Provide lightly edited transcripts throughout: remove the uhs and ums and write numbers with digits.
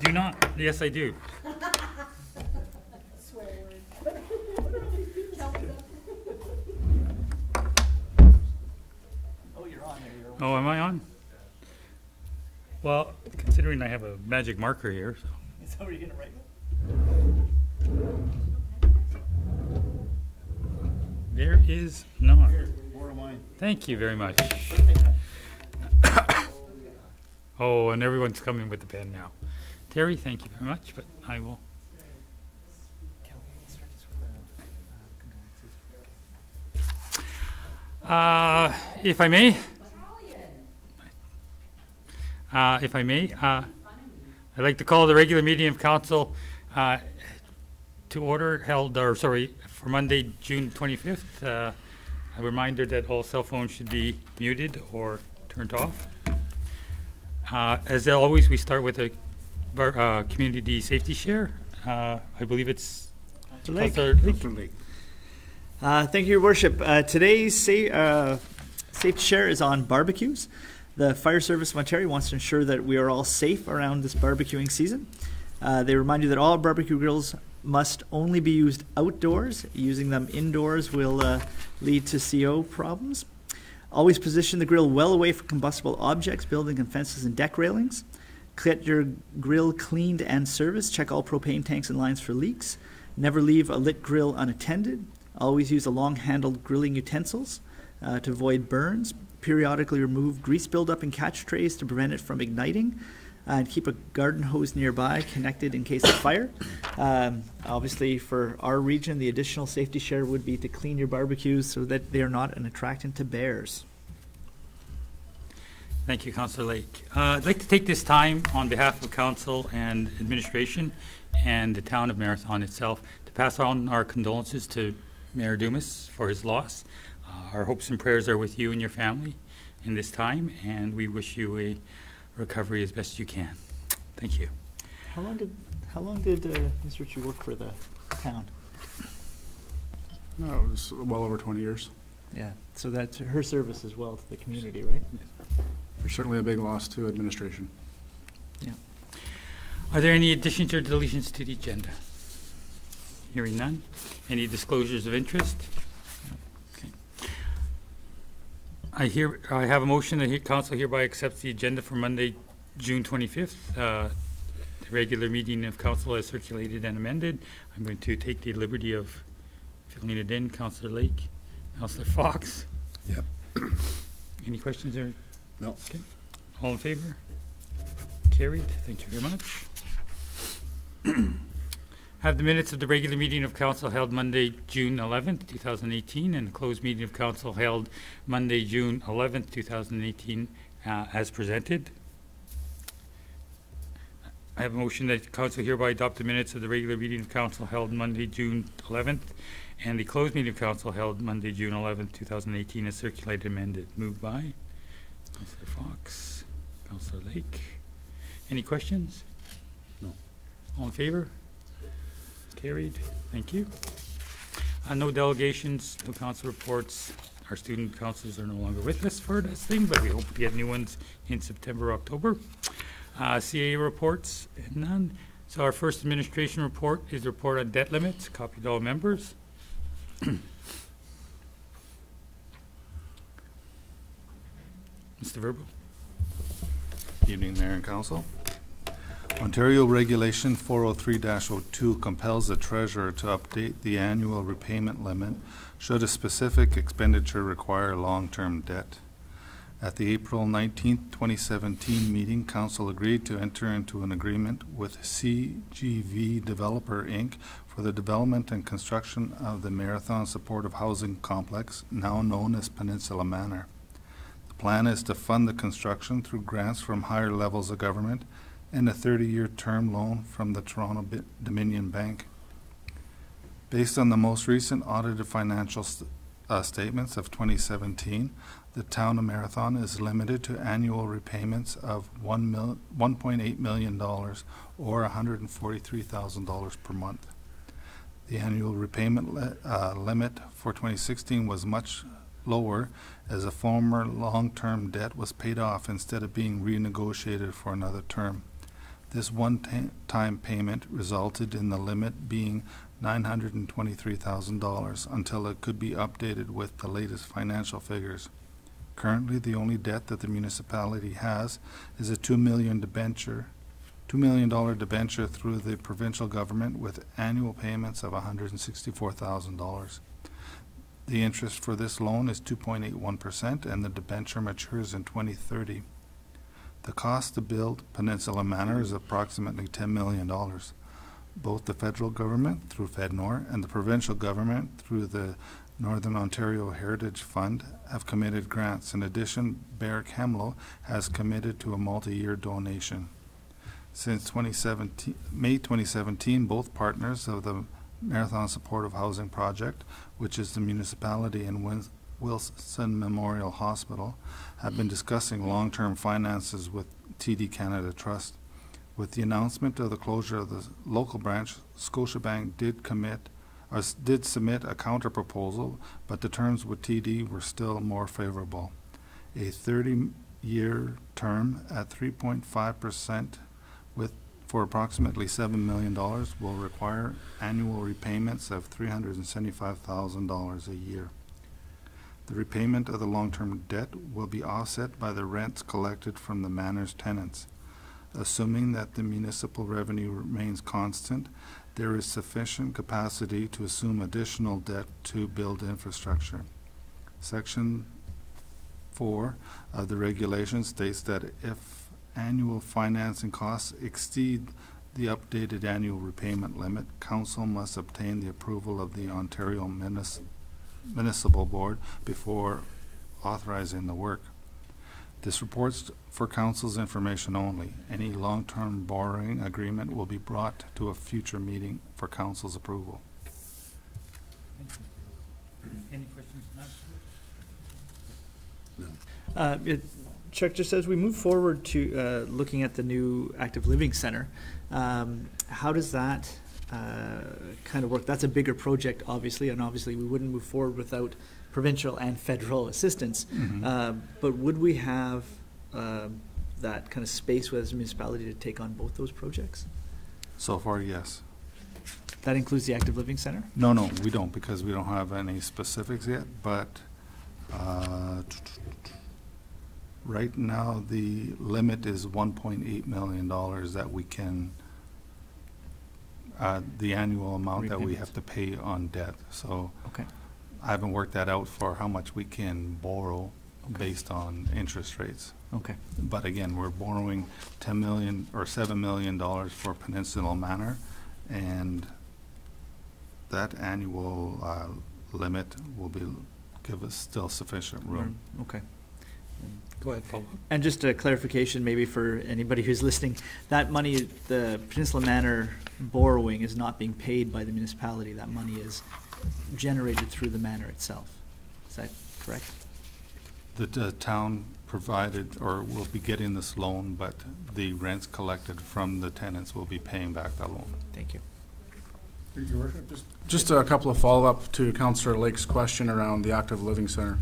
do not. Yes, I do. Swear word. Oh, you're on there. You're Oh, am I on? Well, considering I have a magic marker here, so. Is that where you're gonna write it? There is not. Here, borrow mine. Thank you very much. Perfect. Oh, and everyone's coming with the pen now. Terry, thank you very much, but I will. Kelly, let's start this with condolences. If I may. I'd like to call the regular meeting of council to order, for Monday, June 25th. A reminder that all cell phones should be muted or turned off. As always, we start with a community safety share. I believe it's Councillor Lake. Thank you, Your Worship. Today's safety share is on barbecues. The Fire Service of Ontario wants to ensure that we are all safe around this barbecuing season. They remind you that all barbecue grills must only be used outdoors. Using them indoors will lead to CO problems. Always position the grill well away from combustible objects, building and fences and deck railings. Get your grill cleaned and serviced. Check all propane tanks and lines for leaks. Never leave a lit grill unattended. Always use a long-handled grilling utensils to avoid burns. Periodically remove grease buildup in catch trays to prevent it from igniting. And keep a garden hose nearby connected in case of fire. Obviously, for our region, the additional safety share would be to clean your barbecues so that they are not an attractant to bears. Thank you, Councillor Lake. I'd like to take this time on behalf of council and administration and the town of Marathon itself to pass on our condolences to Mayor Dumas for his loss. Our hopes and prayers are with you and your family in this time, and we wish you a recovery as best you can. Thank you. How long did Ms. Ritchie work for the town? No, it was well over 20 years. Yeah, so that's her service as well to the community, right? There's certainly a big loss to administration. Yeah. Are there any additions or deletions to the agenda? Hearing none. Any disclosures of interest? Okay. I have a motion that council hereby accepts the agenda for Monday, June 25th. The regular meeting of council as circulated and amended. I'm going to take the liberty of filling it in. Councillor Lake, Councillor Fox. Yep. Any questions or? No. Okay. All in favor? Carried. Thank you very much. Have the minutes of the regular meeting of council held Monday, June 11th, 2018, and the closed meeting of council held Monday, June 11th, 2018, as presented. I have a motion that council hereby adopt the minutes of the regular meeting of council held Monday, June 11th, and the closed meeting of council held Monday, June 11th, 2018, as circulated and amended. Moved by Councillor Fox, Councillor Lake. Any questions? No. All in favor? Carried. Thank you. No delegations, no council reports. Our student councils are no longer with us for this thing, but we hope to get new ones in September, October. CA reports, none. So our first administration report is a report on debt limits, copied to all members. Mr. Verbo. Evening, Mayor and Council. Ontario Regulation 403-02 compels the Treasurer to update the annual repayment limit should a specific expenditure require long-term debt. At the April 19, 2017 meeting, Council agreed to enter into an agreement with CGV Developer Inc. for the development and construction of the Marathon Supportive Housing Complex, now known as Peninsula Manor. The plan is to fund the construction through grants from higher levels of government and a 30-year term loan from the Toronto Dominion Bank. Based on the most recent audited financial statements of 2017, the town of Marathon is limited to annual repayments of $1.8 million or $143,000 per month. The annual repayment limit for 2016 was much lower as a former long-term debt was paid off instead of being renegotiated for another term. This one-time payment resulted in the limit being $923,000 until it could be updated with the latest financial figures. Currently, the only debt that the municipality has is a $2 million debenture through the provincial government with annual payments of $164,000. The interest for this loan is 2.81% and the debenture matures in 2030. The cost to build Peninsula Manor is approximately $10 million. Both the federal government through FedNor and the provincial government through the Northern Ontario Heritage Fund have committed grants. In addition, Barrick Hemlo has committed to a multi-year donation. Since May 2017, both partners of the Marathon Supportive Housing Project, which is the municipality and Wilson Memorial Hospital, have been discussing long-term finances with TD Canada Trust. With the announcement of the closure of the local branch, Scotiabank did submit a counter-proposal, but the terms with TD were still more favorable. A 30-year term at 3.5% for approximately $7 million will require annual repayments of $375,000 a year. The repayment of the long-term debt will be offset by the rents collected from the manor's tenants. Assuming that the municipal revenue remains constant, there is sufficient capacity to assume additional debt to build infrastructure. Section 4 of the regulation states that if annual financing costs exceed the updated annual repayment limit, Council must obtain the approval of the Ontario Municipal Board before authorizing the work. This report's for Council's information only. Any long-term borrowing agreement will be brought to a future meeting for Council's approval. Any questions? Chuck, just as we move forward to looking at the new active living center, how does that kind of work? That's a bigger project, obviously, and obviously we wouldn't move forward without provincial and federal assistance. But would we have that kind of space with the municipality to take on both those projects? So far, yes. That includes the active living center? No, we don't, because we don't have any specifics yet, but right now the limit is $1.8 million that we can, the annual amount that we have to pay on debt. So okay. I haven't worked that out for how much we can borrow based on interest rates. Okay. But again, we're borrowing $10 million or $7 million for Peninsula Manor, and that annual limit will give us still sufficient room. Okay. Go ahead, Paul. And just a clarification maybe for anybody who's listening, that money, the Peninsula Manor borrowing is not being paid by the municipality. That money is generated through the manor itself. Is that correct? The town provided, or will be getting this loan, but the rents collected from the tenants will be paying back that loan. Thank you. Your Worship, just a couple of follow-up to Councillor Lake's question around the active living center.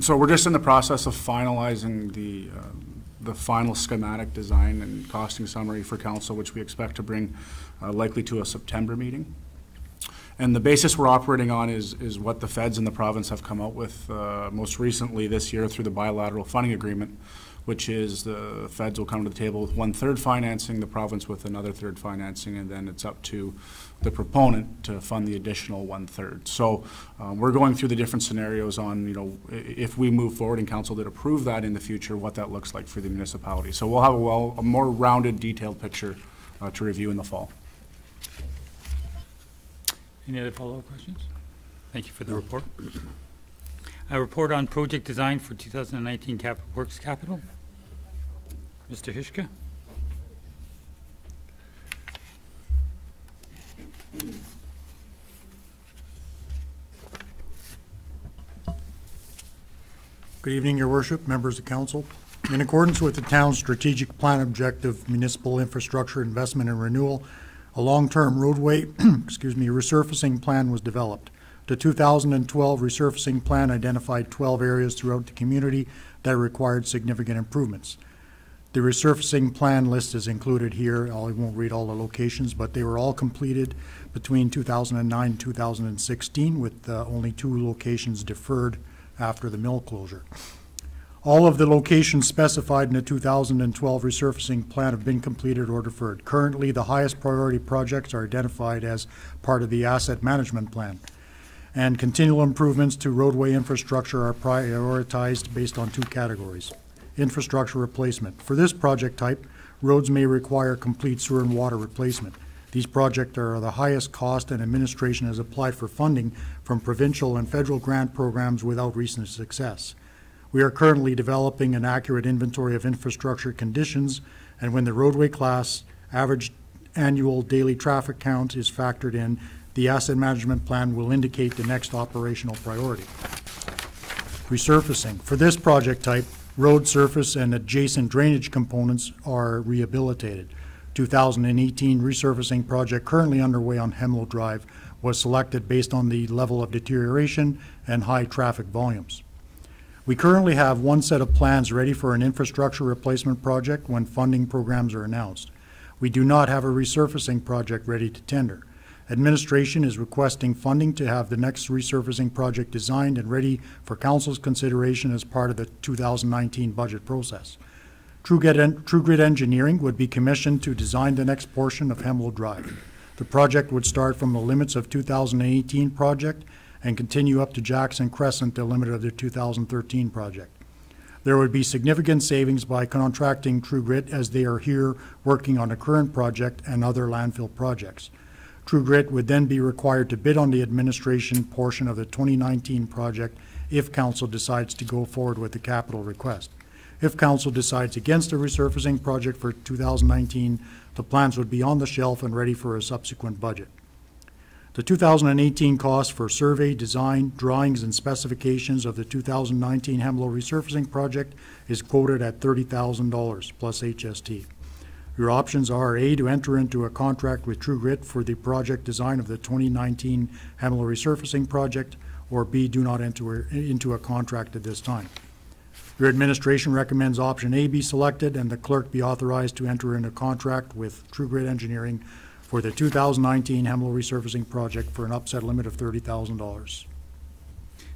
So we're just in the process of finalizing the final schematic design and costing summary for council, which we expect to bring likely to a September meeting. And the basis we're operating on is what the feds in the province have come out with most recently this year through the bilateral funding agreement, which is the feds will come to the table with 1/3 financing, the province with another 1/3 financing, and then it's up to the proponent to fund the additional 1/3. So we're going through the different scenarios on, if we move forward and council did approve that in the future, what that looks like for the municipality. So we'll have a more rounded, detailed picture to review in the fall. Any other follow-up questions? Thank you for the report. A report on project design for 2019 Works Capital. Mr. Hishka. Good evening, Your Worship, members of council. In accordance with the town's strategic plan objective, municipal infrastructure investment and renewal, a long-term roadway resurfacing plan was developed. The 2012 resurfacing plan identified 12 areas throughout the community that required significant improvements. The resurfacing plan list is included here. I won't read all the locations, but they were all completed between 2009 and 2016, with only 2 locations deferred after the mill closure. All of the locations specified in the 2012 resurfacing plan have been completed or deferred. Currently, the highest priority projects are identified as part of the asset management plan, and continual improvements to roadway infrastructure are prioritized based on 2 categories. Infrastructure replacement. For this project type, roads may require complete sewer and water replacement. These projects are the highest cost, and administration has applied for funding from provincial and federal grant programs without recent success. We are currently developing an accurate inventory of infrastructure conditions, and when the roadway class average annual daily traffic count is factored in, the asset management plan will indicate the next operational priority. Resurfacing. For this project type, road surface and adjacent drainage components are rehabilitated. 2018 resurfacing project currently underway on Hemlo Drive was selected based on the level of deterioration and high traffic volumes. We currently have 1 set of plans ready for an infrastructure replacement project when funding programs are announced. We do not have a resurfacing project ready to tender. Administration is requesting funding to have the next resurfacing project designed and ready for Council's consideration as part of the 2019 budget process. True Grid Engineering would be commissioned to design the next portion of Hemlo Drive. The project would start from the limits of 2018 project and continue up to Jackson Crescent, the limit of the 2013 project. There would be significant savings by contracting True Grit, as they are here working on the current project and other landfill projects. True Grit would then be required to bid on the administration portion of the 2019 project if Council decides to go forward with the capital request. If Council decides against a resurfacing project for 2019, the plans would be on the shelf and ready for a subsequent budget. The 2018 cost for survey, design, drawings, and specifications of the 2019 Hemlo resurfacing project is quoted at $30,000 plus HST. Your options are A, to enter into a contract with True Grit for the project design of the 2019 Hemlo resurfacing project, or B, do not enter into a contract at this time. Your administration recommends option A be selected and the clerk be authorized to enter into a contract with True Grit Engineering for the 2019 Hemlo resurfacing project for an upset limit of $30,000.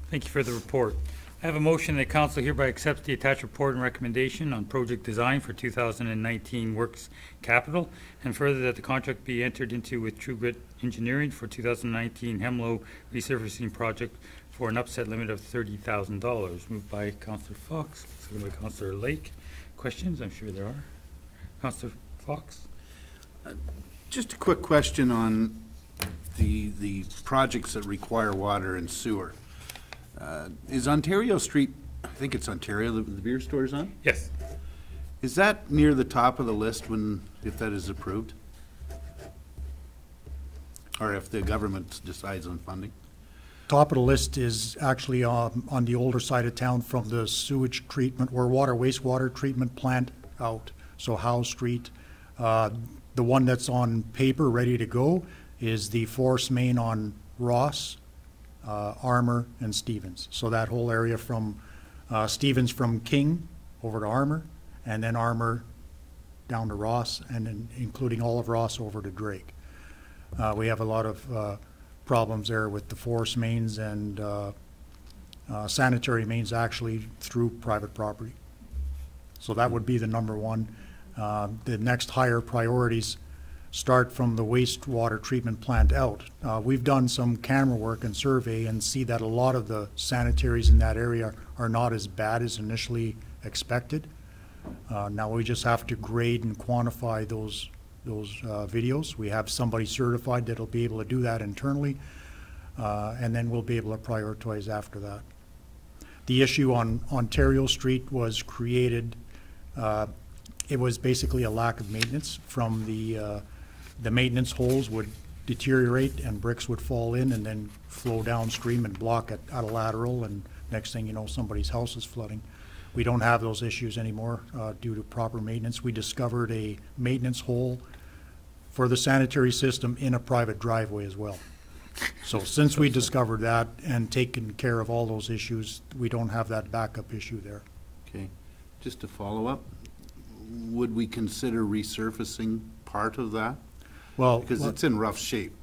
Thank you for the report. I have a motion that council hereby accepts the attached report and recommendation on project design for 2019 Works Capital, and further that the contract be entered into with True Grit Engineering for 2019 Hemlo resurfacing project for an upset limit of $30,000. Moved by Councillor Fox, seconded by Councillor Lake. Questions? I'm sure there are. Councillor Fox? Just a quick question on the projects that require water and sewer. Is Ontario Street, I think it's Ontario, the beer store is on? Yes. Is that near the top of the list if that is approved? Or if the government decides on funding? Top of the list is actually on the older side of town from the sewage treatment or wastewater treatment plant out. So Howe Street. The one that's on paper ready to go is the force main on Ross, Armour, and Stevens. So that whole area from Stevens from King over to Armour, and then Armour down to Ross, and then including all of Ross over to Drake. We have a lot of problems there with the force mains and sanitary mains actually through private property. So that would be the number one. The next higher priorities start from the wastewater treatment plant out. We've done some camera work and survey and see that a lot of the sanitaries in that area are not as bad as initially expected. Now we just have to grade and quantify those videos. We have somebody certified that'll be able to do that internally, and then we'll be able to prioritize after that. The issue on Ontario Street was created, it was basically a lack of maintenance from the maintenance holes would deteriorate and bricks would fall in and then flow downstream and block at a lateral, and next thing you know, somebody's house is flooding. We don't have those issues anymore due to proper maintenance. We discovered a maintenance hole for the sanitary system in a private driveway as well. So since we discovered that and taken care of all those issues, we don't have that backup issue there. Okay. Just to follow up, would we consider resurfacing part of that? Well, Because it's in rough shape.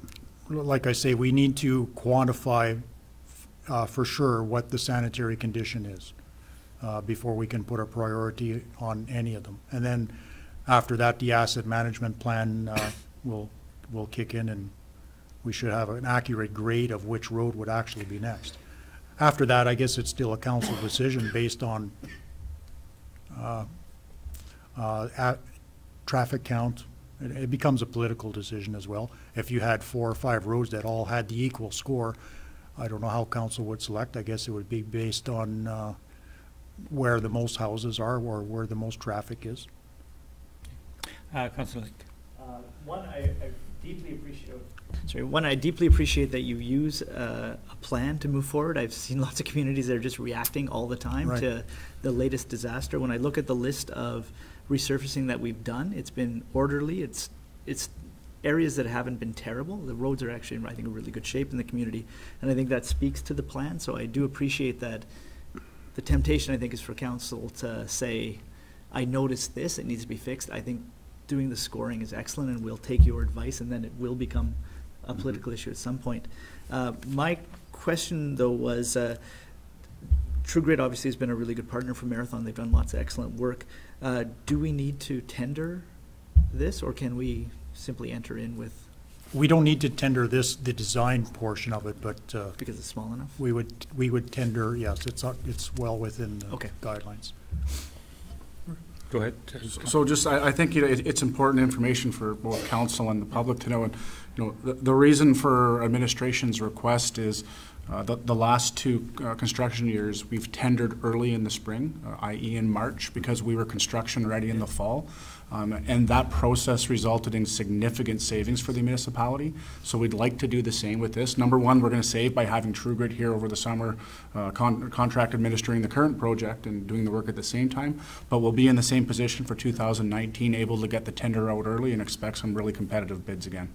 like I say, we need to quantify for sure what the sanitary condition is before we can put a priority on any of them. And then after that, the asset management plan will kick in, and we should have an accurate grade of which road would actually be next. After that, I guess it's still a council decision based on traffic count. It becomes a political decision as well. If you had 4 or 5 roads that all had the equal score, I don't know how council would select. I guess it would be based on where the most houses are or where the most traffic is. Councilor Lake. One, I deeply appreciate. I deeply appreciate that you use a plan to move forward. I've seen lots of communities that are just reacting all the time Right. to the latest disaster. When I look at the list of resurfacing that we've done, it's been orderly. It's areas that haven't been terrible. The roads are actually in, I think, a really good shape in the community, and I think that speaks to the plan. So I do appreciate that. The temptation, I think, is for council to say, I noticed this, it needs to be fixed. I think doing the scoring is excellent, and we'll take your advice, and then it will become a political issue at some point. My question, though, was TruGrid obviously has been a really good partner for Marathon. They've done lots of excellent work. Do we need to tender this, or can we simply enter in with, We don't need to tender the design portion of it, but because it's small enough? we would tender, yes, it's well within the Okay. guidelines. Go ahead. So just, I think, you know, it's important information for both council and the public to know. And, you know, the reason for administration's request is the last 2 construction years, we've tendered early in the spring, i.e. in March, because we were construction ready in the fall. And that process resulted in significant savings for the municipality. So we'd like to do the same with this. Number one, we're going to save by having TruGrid here over the summer, contract administering the current project and doing the work at the same time. But we'll be in the same position for 2019, able to get the tender out early and expect some really competitive bids again.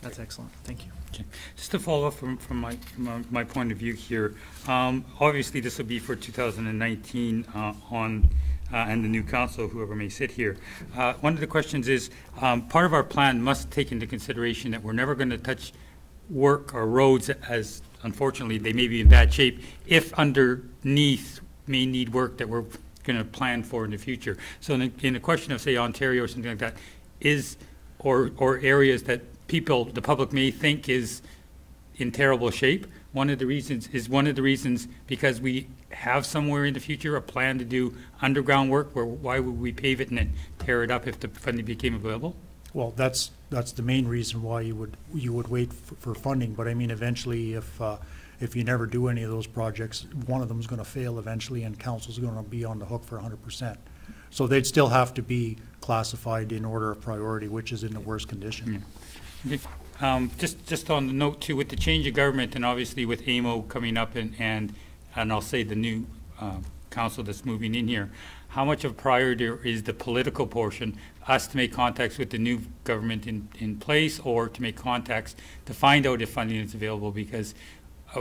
That's excellent. Thank you. Okay. Just to follow up from my point of view here, obviously this will be for 2019 and the new council, whoever may sit here. One of the questions is, part of our plan must take into consideration that we're never going to touch work or roads as, unfortunately, they may be in bad shape if underneath may need work that we're going to plan for in the future. So in the question of, say, Ontario or something like that, or areas that the public may think is in terrible shape, one of the reasons because we have somewhere in the future a plan to do underground work. Why would we pave it and then tear it up if the funding became available? Well, that's the main reason why you would wait for funding. But I mean, eventually, if you never do any of those projects, one of them is going to fail eventually, and council's going to be on the hook for 100%. So they'd still have to be classified in order of priority, which is in the worst condition. Yeah. Okay. Just on the note too, with the change of government and obviously with AMO coming up and I'll say the new council that's moving in here, how much of a priority is the political portion, us to make contacts with the new government in place, or to make contacts to find out if funding is available? Because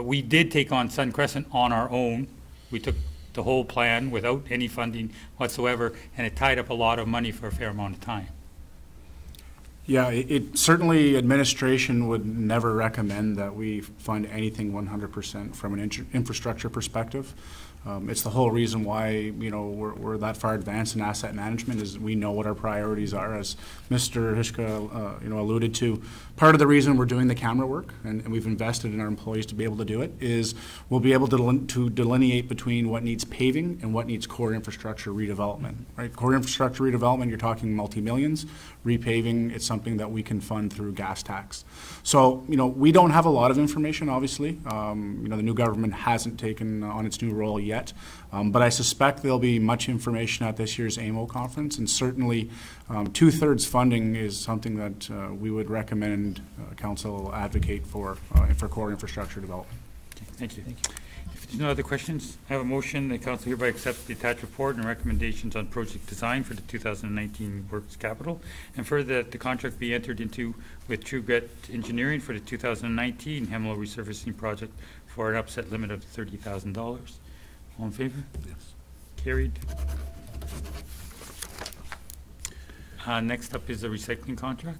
we did take on Sun Crescent on our own. We took the whole plan without any funding whatsoever, and it tied up a lot of money for a fair amount of time. Yeah, it certainly, administration would never recommend that we fund anything 100% from an infrastructure perspective. It's the whole reason why, you know, we're that far advanced in asset management, is we know what our priorities are. As Mr. Hishka, you know, alluded to, part of the reason we're doing the camera work and we've invested in our employees to be able to do it is we'll be able to delineate between what needs paving and what needs core infrastructure redevelopment. Right, core infrastructure redevelopment, you're talking multi-millions. Repaving, it's something that we can fund through gas tax. So, you know, we don't have a lot of information, obviously. You know, the new government hasn't taken on its new role yet, but I suspect there'll be much information at this year's AMO conference, and certainly 2/3 funding is something that we would recommend council advocate for core infrastructure development. Okay, thank you. Thank you. If there's no other questions, I have a motion. The council hereby accepts the attached report and recommendations on project design for the 2019 Works Capital, and further that the contract be entered into with TruGrid Engineering for the 2019 Hemlo resurfacing project for an upset limit of $30,000. All in favor? Yes. Carried. Next up is the recycling contract.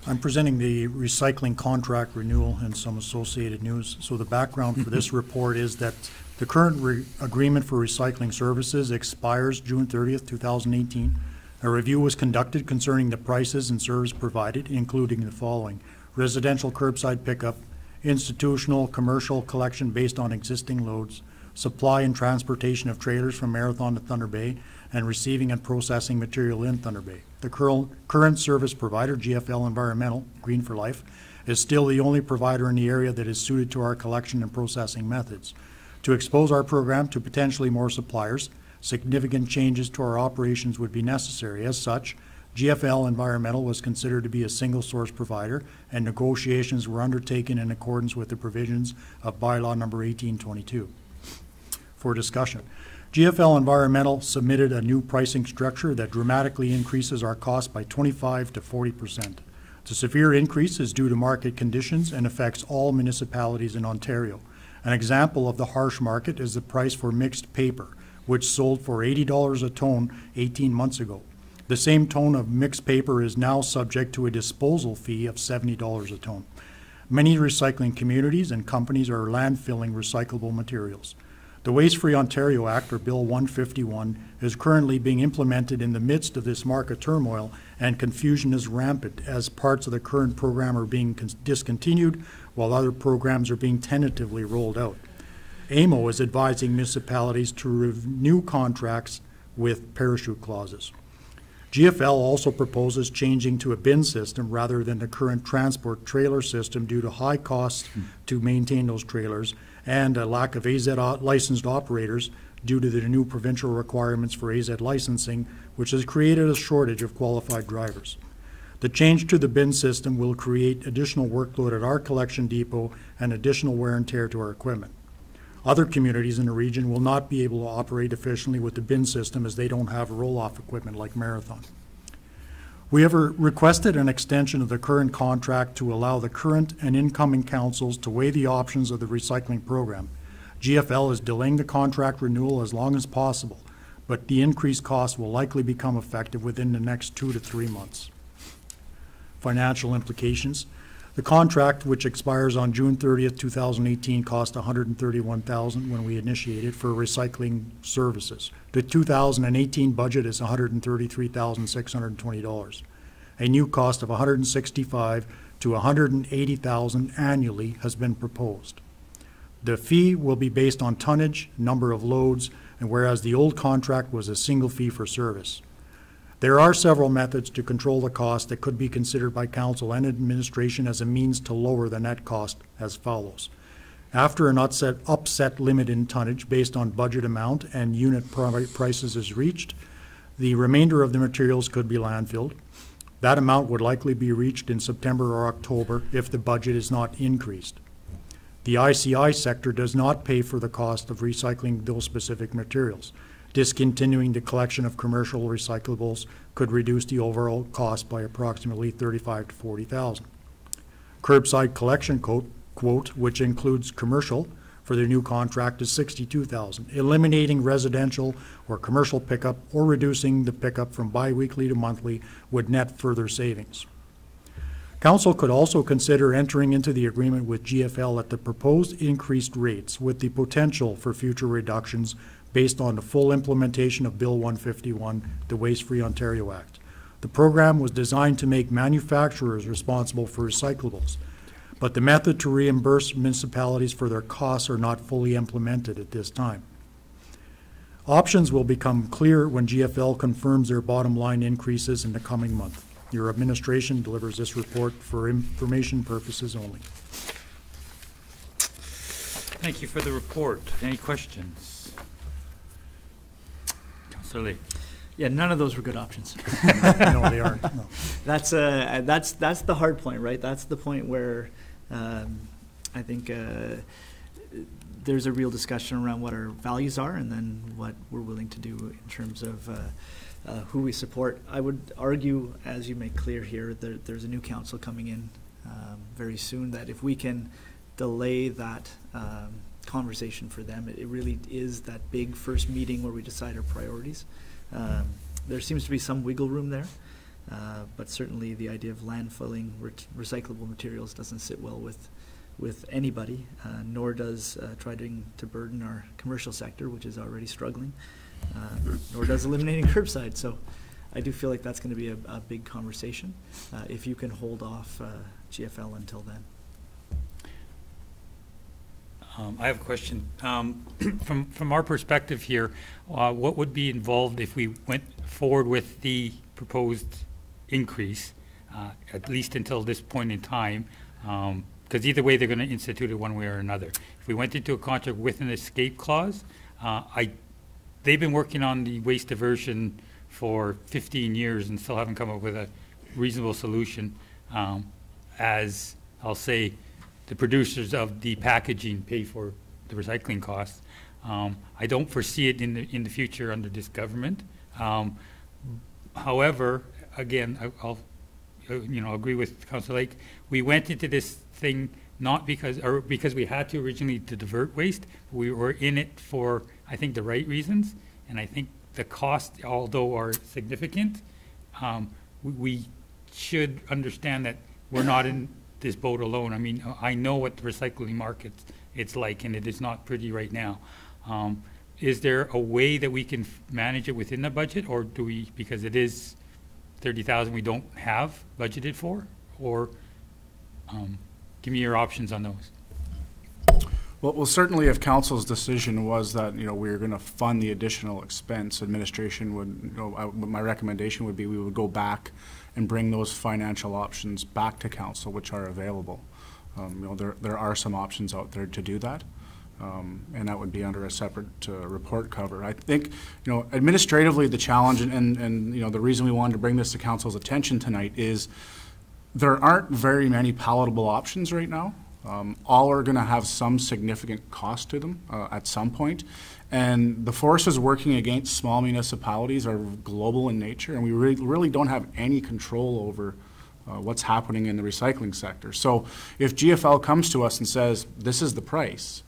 I'm presenting the recycling contract renewal and some associated news. So the background for this report is that the current agreement for recycling services expires June 30th, 2018. A review was conducted concerning the prices and service provided, including the following: residential curbside pickup, institutional commercial collection based on existing loads, supply and transportation of trailers from Marathon to Thunder Bay, and receiving and processing material in Thunder Bay. The current service provider, GFL Environmental, Green for Life, is still the only provider in the area that is suited to our collection and processing methods. To expose our program to potentially more suppliers, significant changes to our operations would be necessary. As such, GFL Environmental was considered to be a single source provider, and negotiations were undertaken in accordance with the provisions of bylaw number 1822. For discussion, GFL Environmental submitted a new pricing structure that dramatically increases our cost by 25 to 40%. The severe increase is due to market conditions and affects all municipalities in Ontario. An example of the harsh market is the price for mixed paper, which sold for $80 a ton 18 months ago. The same ton of mixed paper is now subject to a disposal fee of $70 a ton. Many recycling communities and companies are landfilling recyclable materials. The Waste-Free Ontario Act, or Bill 151, is currently being implemented in the midst of this market turmoil, and confusion is rampant as parts of the current program are being discontinued while other programs are being tentatively rolled out. AMO is advising municipalities to renew contracts with parachute clauses. GFL also proposes changing to a bin system rather than the current transport trailer system due to high costs to maintain those trailers and a lack of AZ licensed operators due to the new provincial requirements for AZ licensing, which has created a shortage of qualified drivers. The change to the bin system will create additional workload at our collection depot and additional wear and tear to our equipment. Other communities in the region will not be able to operate efficiently with the bin system as they don't have roll-off equipment like Marathon. We have requested an extension of the current contract to allow the current and incoming councils to weigh the options of the recycling program. GFL is delaying the contract renewal as long as possible, but the increased cost will likely become effective within the next 2 to 3 months. Financial implications. The contract, which expires on June 30th, 2018, cost $131,000 when we initiated for recycling services. The 2018 budget is $133,620. A new cost of $165,000 to $180,000 annually has been proposed. The fee will be based on tonnage, number of loads, and whereas the old contract was a single fee for service. There are several methods to control the cost that could be considered by council and administration as a means to lower the net cost as follows. After an upset limit in tonnage based on budget amount and unit prices is reached, the remainder of the materials could be landfilled. That amount would likely be reached in September or October if the budget is not increased. The ICI sector does not pay for the cost of recycling those specific materials. Discontinuing the collection of commercial recyclables could reduce the overall cost by approximately $35,000 to $40,000. Curbside collection quote, which includes commercial, for the new contract is $62,000, eliminating residential or commercial pickup or reducing the pickup from biweekly to monthly would net further savings. Council could also consider entering into the agreement with GFL at the proposed increased rates with the potential for future reductions based on the full implementation of Bill 151, the Waste-Free Ontario Act. The program was designed to make manufacturers responsible for recyclables, but the method to reimburse municipalities for their costs are not fully implemented at this time. Options will become clear when GFL confirms their bottom line increases in the coming month. Your administration delivers this report for information purposes only. Thank you for the report. Any questions? Councilor Lee. Yeah, none of those were good options. No, they aren't. No. That's the hard point, right? That's the point where I think there's a real discussion around what our values are and then what we're willing to do in terms of who we support. I would argue, as you make clear here, that there's a new council coming in very soon, that if we can delay that conversation for them, it really is that big first meeting where we decide our priorities. There seems to be some wiggle room there, but certainly the idea of landfilling recyclable materials doesn't sit well with anybody, nor does trying to burden our commercial sector, which is already struggling, nor does eliminating curbside. So I do feel like that's going to be a big conversation if you can hold off GFL until then. I have a question. From our perspective here, what would be involved if we went forward with the proposed increase, at least until this point in time? Because either way, they're going to institute it one way or another. If we went into a contract with an escape clause, they've been working on the waste diversion for 15 years and still haven't come up with a reasonable solution. As I'll say, the producers of the packaging pay for the recycling costs. I don't foresee it in the future under this government. However, again, I'll agree with Councillor Lake. We went into this thing not because we had to originally to divert waste. We were in it for, I think, the right reasons, and I think the costs, although are significant, we should understand that we're not in this boat alone. I mean, I know what the recycling market it's like, and it is not pretty right now. Is there a way that we can manage it within the budget, or do we, because it is 30,000 we don't have budgeted for, or give me your options on those. Well, certainly if council's decision was that, we're going to fund the additional expense, administration would, my recommendation would be we would go back and bring those financial options back to council, which are available. There are some options out there to do that, and that would be under a separate report cover. I think, administratively the challenge and the reason we wanted to bring this to council's attention tonight is there aren't very many palatable options right now. All are going to have some significant cost to them at some point. And the forces working against small municipalities are global in nature, and we really don't have any control over what's happening in the recycling sector. So if GFL comes to us and says, this is the price,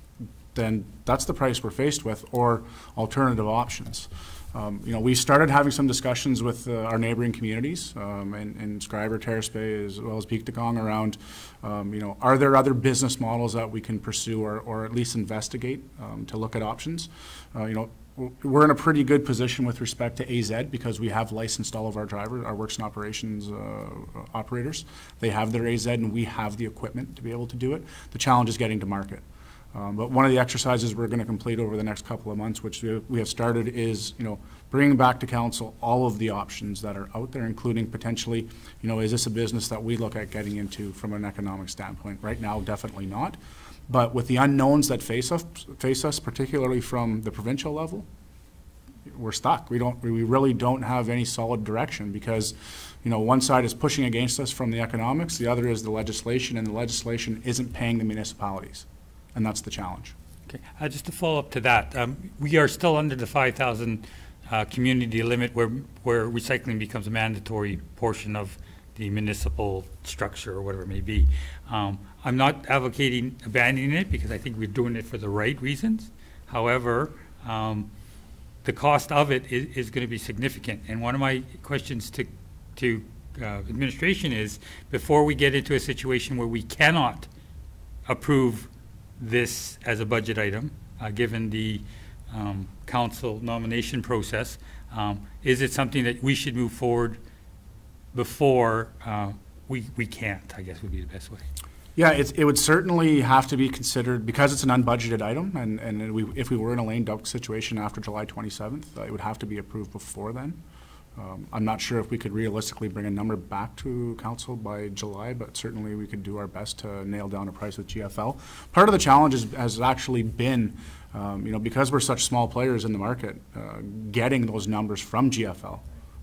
then that's the price we're faced with, or alternative options. We started having some discussions with our neighboring communities in Scriber, Terrace Bay, as well as Peakdecong around, are there other business models that we can pursue or at least investigate to look at options? We're in a pretty good position with respect to AZ because we have licensed all of our drivers, our works and operations operators. They have their AZ and we have the equipment to be able to do it. The challenge is getting to market. But one of the exercises we're going to complete over the next couple of months, which we have started, is bringing back to council all of the options that are out there, including potentially, is this a business that we look at getting into from an economic standpoint? Right now, definitely not. But with the unknowns that face us, particularly from the provincial level, we're stuck. We really don't have any solid direction because, one side is pushing against us from the economics, the other is the legislation, and the legislation isn't paying the municipalities. And that's the challenge. Okay, just to follow up to that, we are still under the 5,000 community limit where recycling becomes a mandatory portion of the municipal structure or whatever it may be. I'm not advocating abandoning it because I think we're doing it for the right reasons. However, the cost of it is going to be significant. And one of my questions to administration is, before we get into a situation where we cannot approve this as a budget item, given the council nomination process, is it something that we should move forward before we can't, I guess would be the best way? Yeah, it would certainly have to be considered, because it's an unbudgeted item, and if we were in a lame duck situation after July 27th, it would have to be approved before then. I'm not sure if we could realistically bring a number back to council by July, but certainly we could do our best to nail down a price with GFL. Part of the challenge has actually been, because we're such small players in the market, getting those numbers from GFL,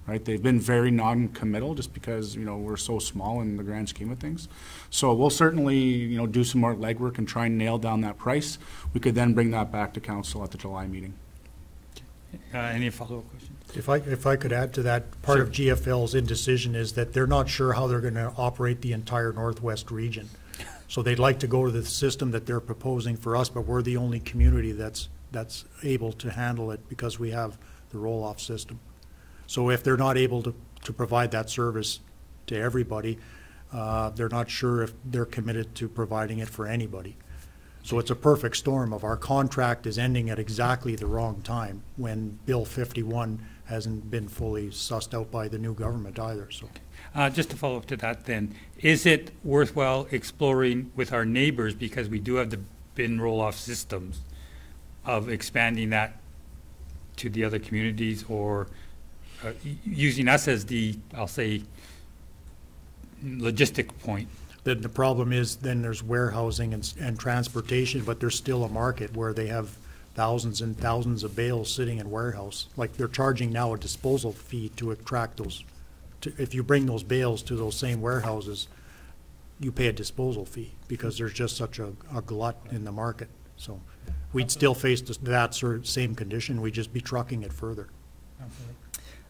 right? They've been very non-committal just because, we're so small in the grand scheme of things. So we'll certainly, do some more legwork and try and nail down that price. We could then bring that back to council at the July meeting. Any follow-up questions? If I could add to that, part of GFL's indecision is that they're not sure how they're going to operate the entire Northwest region. So they'd like to go to the system that they're proposing for us, but we're the only community that's able to handle it because we have the roll-off system. So if they're not able to provide that service to everybody, they're not sure if they're committed to providing it for anybody. So it's a perfect storm of our contract is ending at exactly the wrong time when Bill 51 hasn't been fully sussed out by the new government either, so. Just to follow up to that then, is it worthwhile exploring with our neighbors, because we do have the bin roll-off systems, of expanding that to the other communities, or using us as the, I'll say, logistic point? Then the problem is then there's warehousing and transportation, but there's still a market where they have thousands and thousands of bales sitting in warehouse. Like they're charging now a disposal fee to attract those. If you bring those bales to those same warehouses, you pay a disposal fee because there's just such a glut in the market. So we'd still face that sort of same condition. We'd just be trucking it further.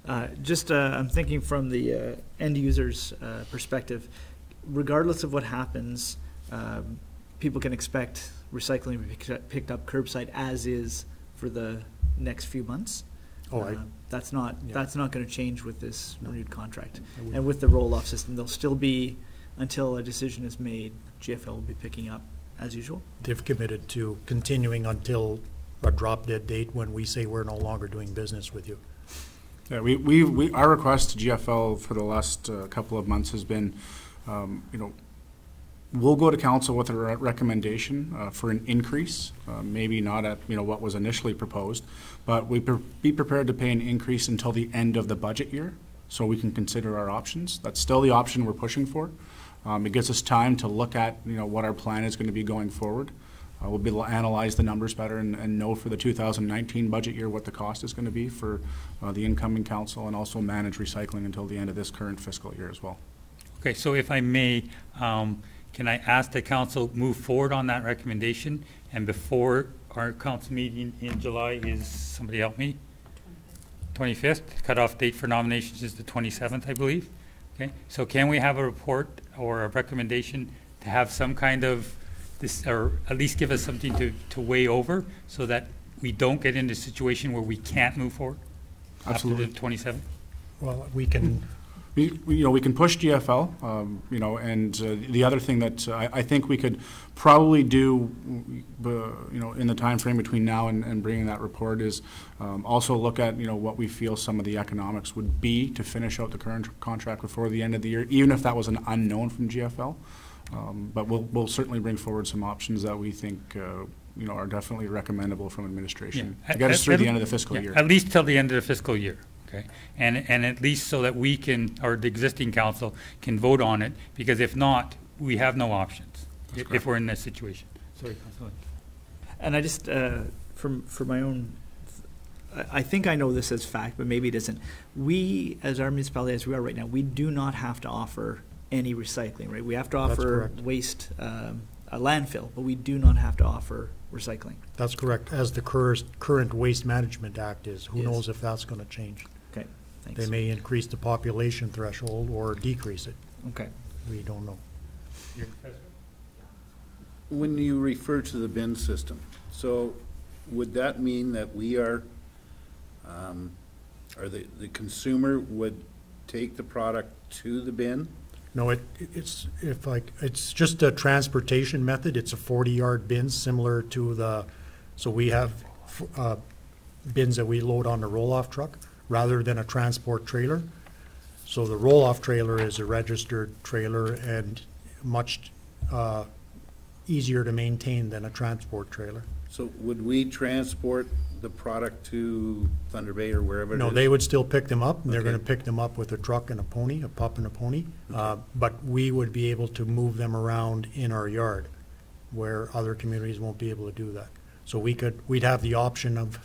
I'm thinking from the end user's perspective. Regardless of what happens, people can expect recycling to be picked up curbside as is for the next few months. That's not going to change with this renewed contract. And with the roll-off system, there'll still be, until a decision is made, GFL will be picking up as usual. They've committed to continuing until a drop-dead date when we say we're no longer doing business with you. Yeah, our request to GFL for the last couple of months has been, we'll go to council with a recommendation for an increase, maybe not at what was initially proposed, but we be prepared to pay an increase until the end of the budget year, so we can consider our options. That's still the option we're pushing for. It gives us time to look at what our plan is going to be going forward. We'll be able to analyze the numbers better and know for the 2019 budget year what the cost is going to be for the incoming council, and also manage recycling until the end of this current fiscal year as well. Okay, so if I may, can I ask the council move forward on that recommendation? And before our council meeting in July is, somebody help me? 25th, cutoff date for nominations is the 27th, I believe. Okay, so can we have a report or a recommendation to have some kind of this, or at least give us something to weigh over, so that we don't get into a situation where we can't move forward? Absolutely. After the 27th? Well, we can. We can push GFL, and the other thing that I think we could probably do, in the time frame between now and bringing that report is also look at, what we feel some of the economics would be to finish out the current contract before the end of the year, even if that was an unknown from GFL. But we'll certainly bring forward some options that we think, are definitely recommendable from administration to get us through the end of the fiscal year. At least till the end of the fiscal year. Okay, and at least so that we can, or the existing council can vote on it, because if not, we have no options if we're in this situation. Sorry, Councilor. And I just, for my own, I think I know this as fact, but maybe it isn't. We, as our municipality, as we are right now, we do not have to offer any recycling, right? We have to offer waste, a landfill, but we do not have to offer recycling. That's correct, as the current Waste Management Act is. Who knows if that's going to change? Okay, thanks. They may increase the population threshold or decrease it. Okay. We don't know. When you refer to the bin system, so would that mean that we are, or the consumer would take the product to the bin? No, it's just a transportation method. It's a 40-yard bin, similar to so we have bins that we load on the roll-off truck rather than a transport trailer. So the roll-off trailer is a registered trailer and much easier to maintain than a transport trailer. So would we transport the product to Thunder Bay or wherever it is? No, they would still pick them up, and they're going to pick them up with a truck and a pony, a pup and a pony. But we would be able to move them around in our yard, where other communities won't be able to do that. So we'd have the option of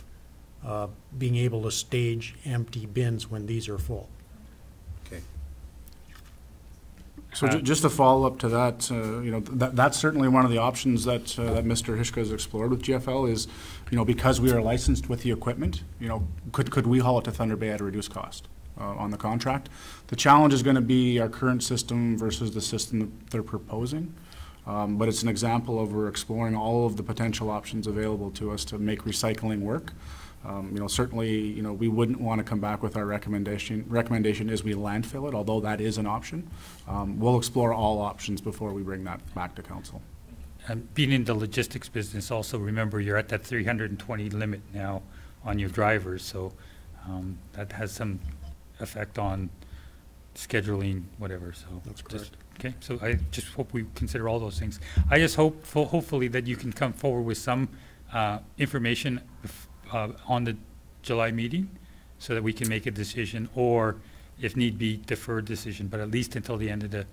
being able to stage empty bins when these are full. Okay. So just to follow up to that, that's certainly one of the options that Mr. Hishka has explored with GFL is, because we are licensed with the equipment, could we haul it to Thunder Bay at a reduced cost on the contract? The challenge is going to be our current system versus the system that they're proposing. But it's an example of we're exploring all of the potential options available to us to make recycling work. Certainly, we wouldn't want to come back with our recommendation is we landfill it, although that is an option. We'll explore all options before we bring that back to council. Being in the logistics business, also remember you're at that 320 limit now on your drivers, so that has some effect on scheduling, whatever, so. That's correct. Okay, so I just hope we consider all those things. I just hope, hopefully, that you can come forward with some information on the July meeting so that we can make a decision, or if need be, defer a decision, but at least until the end of the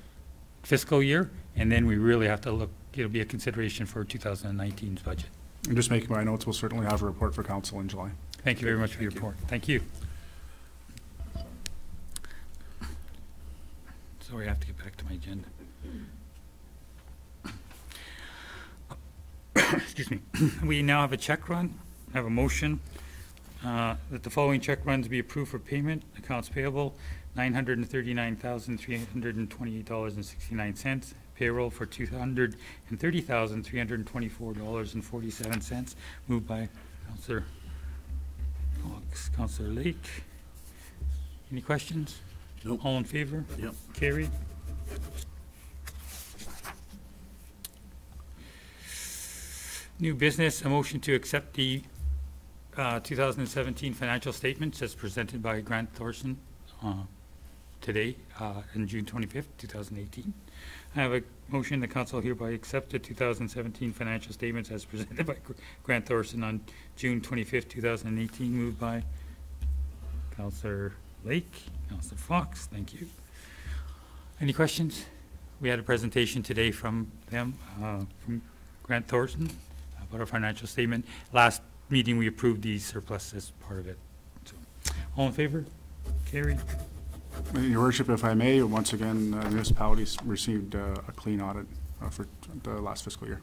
fiscal year, and then we really have to look, it'll be a consideration for 2019's budget. I'm just making my notes. We'll certainly have a report for council in July. Thank you very much for your report. Thank you. Sorry, I have to get back to my agenda. Excuse me. We now have a check run. I have a motion that the following check runs be approved for payment. Accounts payable, $939,328.69. Payroll for $230,324.47. Moved by Councillor Fox. Councillor Lake. Any questions? Nope. All in favor? Yep. Carried. New business, a motion to accept the 2017 financial statements as presented by Grant Thorson today, on June 25th, 2018. I have a motion the council hereby accept the 2017 financial statements as presented by Grant Thorson on June 25th, 2018, moved by Councillor Lake, Councillor Fox. Thank you. Any questions? We had a presentation today from them, from Grant Thorson, about our financial statement. Last meeting we approved the surplus as part of it. So, all in favor? Carried. Your Worship, if I may, once again, municipalities received a clean audit for the last fiscal year.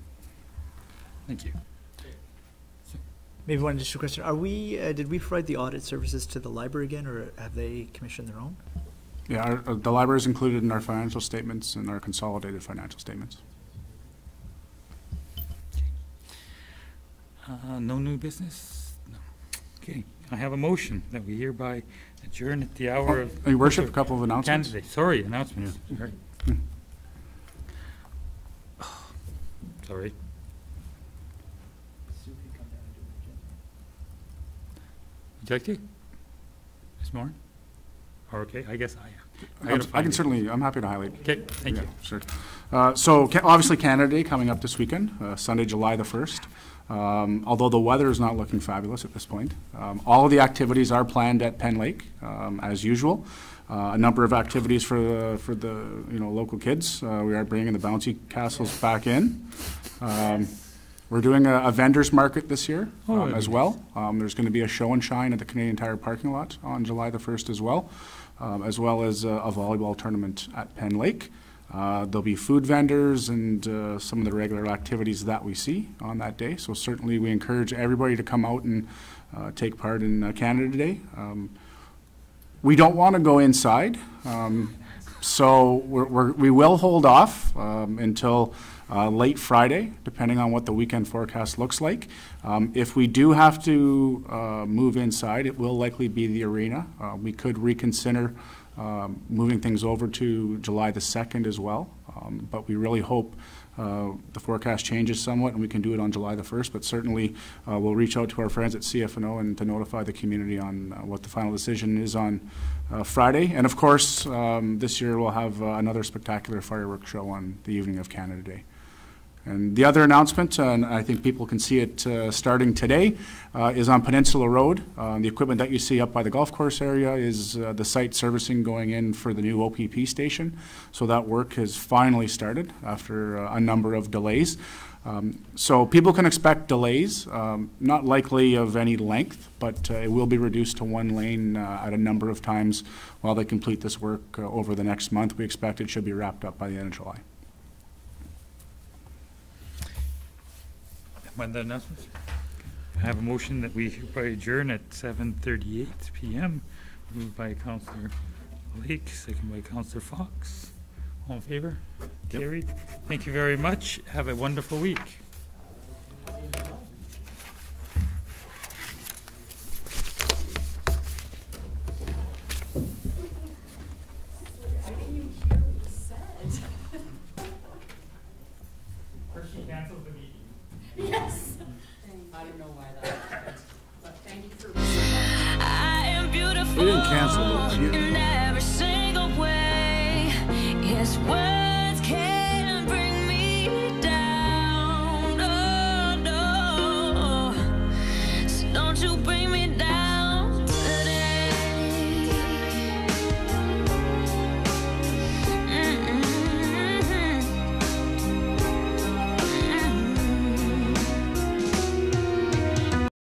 Thank you. Maybe one additional question. Are we, did we provide the audit services to the library again, or have they commissioned their own? Yeah, the library is included in our financial statements and our consolidated financial statements. No new business? No. Okay, I have a motion that we hereby adjourn at the hour of... Your Worship, a couple of announcements. Candidate, sorry, announcements. Sorry. Sorry. Would you like to? Ms. Moore? Or okay, I guess I am. I can certainly, I'm happy to highlight. Okay, thank you. Sure. Obviously Canada Day coming up this weekend, Sunday, July the 1st. Although the weather is not looking fabulous at this point. All of the activities are planned at Penn Lake, as usual. A number of activities for the local kids. We are bringing the bouncy castles back in. We're doing a vendors market this year as well. There's going to be a show and shine at the Canadian Tire parking lot on July the 1st as well as a volleyball tournament at Penn Lake. There'll be food vendors and some of the regular activities that we see on that day. So certainly we encourage everybody to come out and take part in Canada Day. We don't want to go inside, so we will hold off until late Friday, depending on what the weekend forecast looks like. If we do have to move inside, it will likely be the arena. We could reconsider moving things over to July the 2nd as well, but we really hope the forecast changes somewhat and we can do it on July the 1st, but certainly we'll reach out to our friends at CFNO and to notify the community on what the final decision is on Friday. And of course, this year we'll have another spectacular fireworks show on the evening of Canada Day. And the other announcement, and I think people can see it starting today, is on Peninsula Road. The equipment that you see up by the golf course area is the site servicing going in for the new OPP station. So that work has finally started after a number of delays. So people can expect delays, not likely of any length, but it will be reduced to one lane at a number of times while they complete this work over the next month. We expect it should be wrapped up by the end of July. When the announcements? I have a motion that we hereby adjourn at 7:38 p.m. Moved by Councillor Lake, second by Councillor Fox. All in favor? Yep. Carried. Thank you very much. Have a wonderful week. Yes. I don't know why that happened, but thank you for. We didn't cancel it.